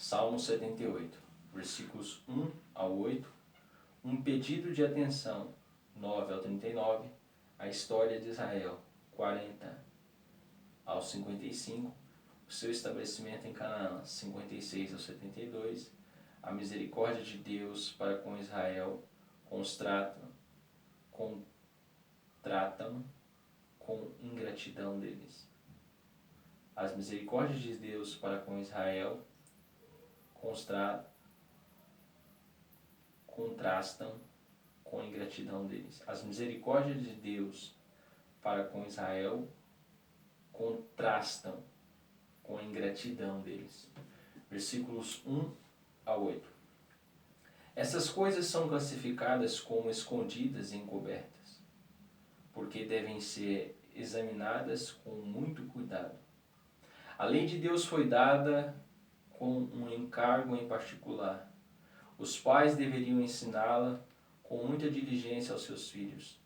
Salmo 78, versículos 1 ao 8, um pedido de atenção, 9 ao 39, a história de Israel, 40 ao 55, o seu estabelecimento em Canaã, 56 ao 72, a misericórdia de Deus para com Israel, contratam com ingratidão deles. As misericórdias de Deus para com Israel contrastam com a ingratidão deles. As misericórdias de Deus para com Israel contrastam com a ingratidão deles. Versículos 1 a 8. Essas coisas são classificadas como escondidas e encobertas, porque devem ser examinadas com muito cuidado. A lei de Deus foi dada com um encargo em particular. Os pais deveriam ensiná-la com muita diligência aos seus filhos,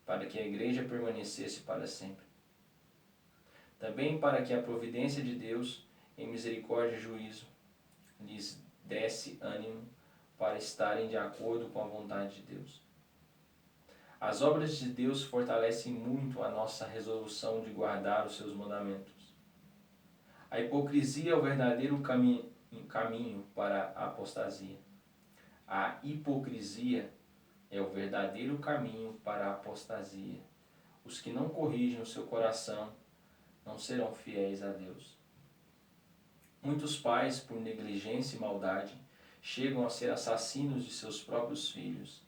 para que a igreja permanecesse para sempre. Também para que a providência de Deus, em misericórdia e juízo, lhes desse ânimo para estarem de acordo com a vontade de Deus. As obras de Deus fortalecem muito a nossa resolução de guardar os seus mandamentos. A hipocrisia é o verdadeiro caminho para a apostasia. A hipocrisia é o verdadeiro caminho para a apostasia. Os que não corrigem o seu coração não serão fiéis a Deus. Muitos pais, por negligência e maldade, chegam a ser assassinos de seus próprios filhos.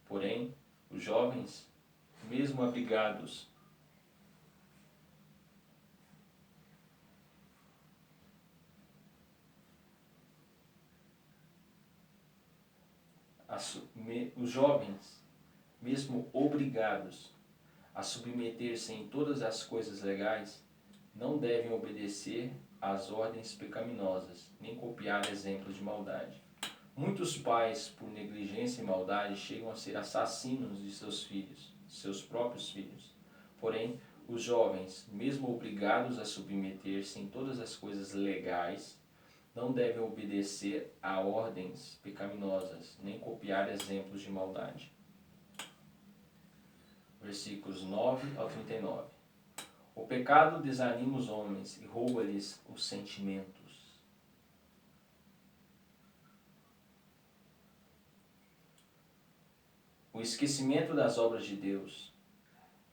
Porém, os jovens, mesmo abrigados, os jovens, mesmo obrigados a submeter-se em todas as coisas legais, não devem obedecer às ordens pecaminosas, nem copiar exemplos de maldade. Muitos pais, por negligência e maldade, chegam a ser assassinos de seus filhos, seus próprios filhos. Porém, os jovens, mesmo obrigados a submeter-se em todas as coisas legais, não devem obedecer a ordens pecaminosas, nem copiar exemplos de maldade. Versículos 9 ao 39. O pecado desanima os homens e rouba-lhes os sentimentos. O esquecimento das obras de Deus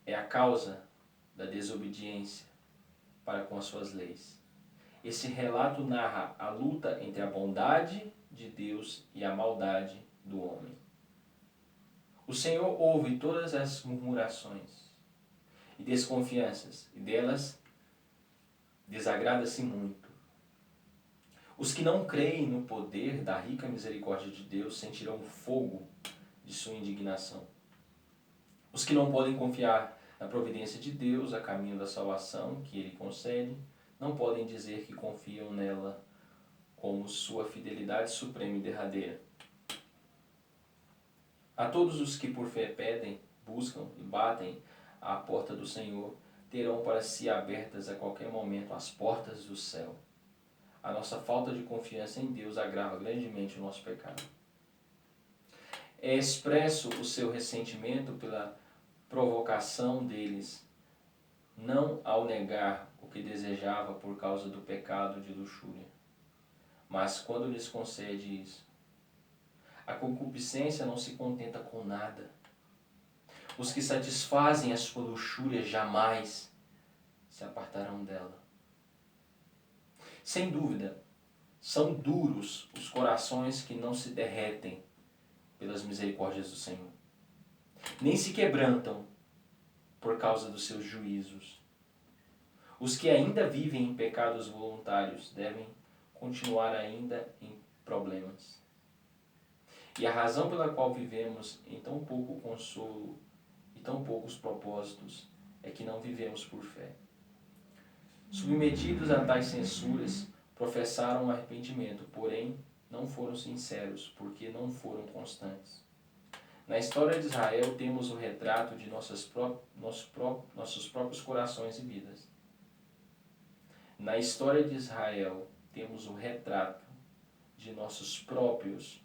é a causa da desobediência para com as suas leis. Esse relato narra a luta entre a bondade de Deus e a maldade do homem. O Senhor ouve todas as murmurações e desconfianças, e delas desagrada-se muito. Os que não creem no poder da rica misericórdia de Deus sentirão o fogo de sua indignação. Os que não podem confiar na providência de Deus, a caminho da salvação que Ele concede, não podem dizer que confiam nela como sua fidelidade suprema e derradeira. A todos os que por fé pedem, buscam e batem à porta do Senhor, terão para si abertas a qualquer momento as portas do céu. A nossa falta de confiança em Deus agrava grandemente o nosso pecado. É expresso o seu ressentimento pela provocação deles, não ao negar o que desejava por causa do pecado de luxúria, mas quando lhes concede isso. A concupiscência não se contenta com nada. Os que satisfazem a sua luxúria jamais se apartarão dela. Sem dúvida, são duros os corações que não se derretem pelas misericórdias do Senhor, nem se quebrantam por causa dos seus juízos. Os que ainda vivem em pecados voluntários devem continuar ainda em problemas. E a razão pela qual vivemos em tão pouco consolo e tão poucos propósitos é que não vivemos por fé. Submetidos a tais censuras, professaram arrependimento, porém não foram sinceros, porque não foram constantes. Na história de Israel temos o retrato de nossos próprios corações e vidas. Na história de Israel temos o retrato de nossos próprios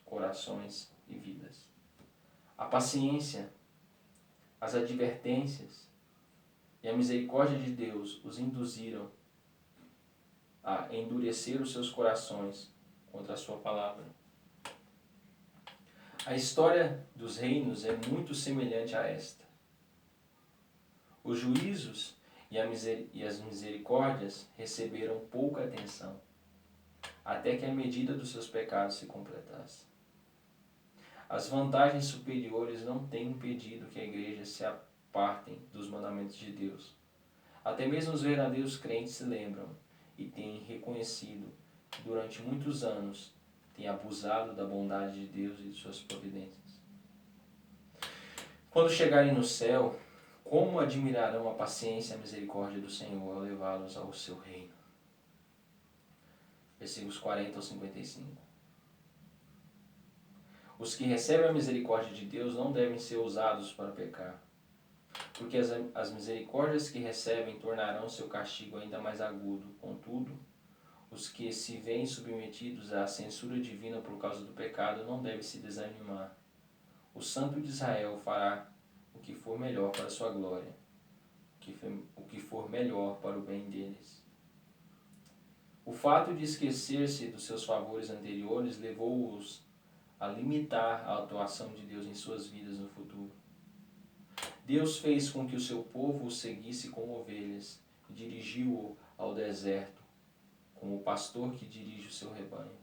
corações e vidas. A paciência, as advertências e a misericórdia de Deus os induziram a endurecer os seus corações contra a sua palavra. A história dos reinos é muito semelhante a esta. Os juízos e as misericórdias receberam pouca atenção, até que a medida dos seus pecados se completasse. As vantagens superiores não têm impedido que a igreja se apartem dos mandamentos de Deus. Até mesmo os verdadeiros crentes se lembram e têm reconhecido que durante muitos anos têm abusado da bondade de Deus e de suas providências. Quando chegarem no céu, como admirarão a paciência e a misericórdia do Senhor ao levá-los ao seu reino. Versículos 40 ao 55. Os que recebem a misericórdia de Deus não devem ser usados para pecar, porque as misericórdias que recebem tornarão seu castigo ainda mais agudo. Contudo, os que se veem submetidos à censura divina por causa do pecado não devem se desanimar. O Santo de Israel fará o que for melhor para a sua glória, o que for melhor para o bem deles. O fato de esquecer-se dos seus favores anteriores levou-os a limitar a atuação de Deus em suas vidas no futuro. Deus fez com que o seu povo o seguisse como ovelhas e dirigiu-o ao deserto, como o pastor que dirige o seu rebanho,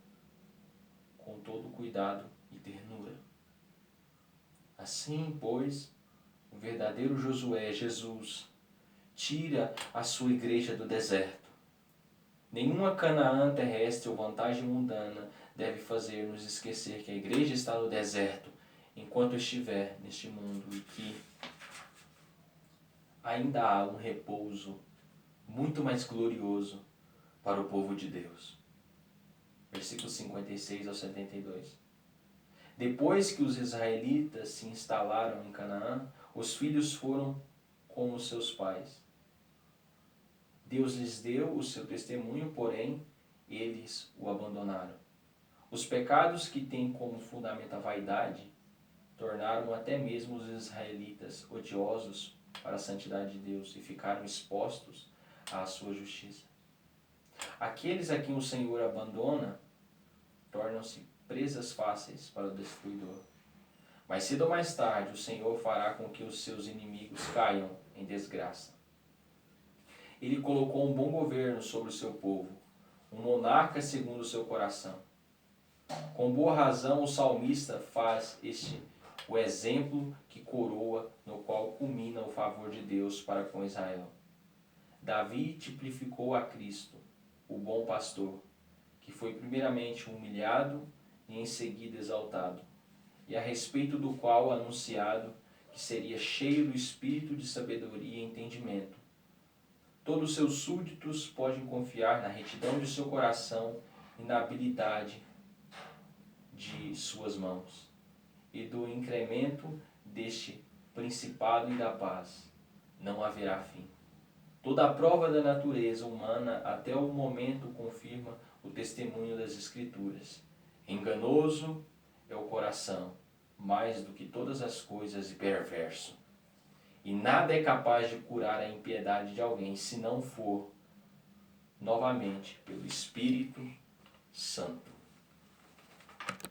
com todo cuidado e ternura. Assim, pois, o verdadeiro Josué, Jesus, tira a sua igreja do deserto. Nenhuma Canaã terrestre ou vantagem mundana deve fazer-nos esquecer que a igreja está no deserto enquanto estiver neste mundo e que ainda há um repouso muito mais glorioso para o povo de Deus. Versículos 56 ao 72. Depois que os israelitas se instalaram em Canaã, os filhos foram como seus pais. Deus lhes deu o seu testemunho, porém, eles o abandonaram. Os pecados que têm como fundamento a vaidade tornaram até mesmo os israelitas odiosos para a santidade de Deus e ficaram expostos à sua justiça. Aqueles a quem o Senhor abandona tornam-se presas fáceis para o destruidor. Mais cedo ou mais tarde, o Senhor fará com que os seus inimigos caiam em desgraça. Ele colocou um bom governo sobre o seu povo, um monarca segundo o seu coração. Com boa razão, o salmista faz o exemplo que coroa, no qual culmina o favor de Deus para com Israel. Davi tipificou a Cristo, o bom pastor, que foi primeiramente humilhado e em seguida exaltado, e a respeito do qual anunciado que seria cheio do espírito de sabedoria e entendimento. Todos os seus súditos podem confiar na retidão de seu coração e na habilidade de suas mãos, e do incremento deste principado e da paz não haverá fim. Toda a prova da natureza humana até o momento confirma o testemunho das Escrituras. Enganoso é o coração, mais do que todas as coisas, e perverso. E nada é capaz de curar a impiedade de alguém, se não for, novamente, pelo Espírito Santo.